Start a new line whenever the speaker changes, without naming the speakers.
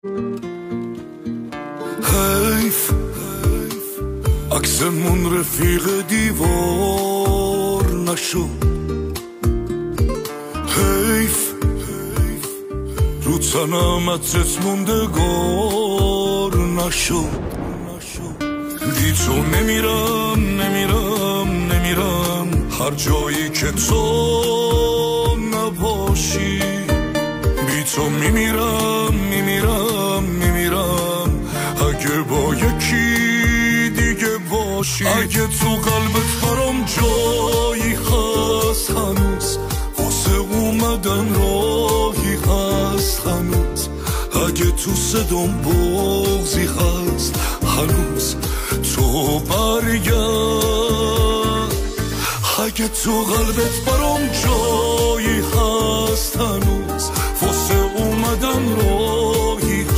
حیف عکسمون رفیق دیوار نشد، حیف رو تنم عطرت موندگار نشد. بی تو نمیرم هر جایی که تو نباشی، بی تو میمیرم اگه با یکی دیگه باشی. اگه تو قلبت برام جایی هست هنوز، واسه اومدن راهی هست هنوز، اگه تو صدام بغضی هست هنوز تو برگرد. اگه تو قلبت برام جایی هست هنوز،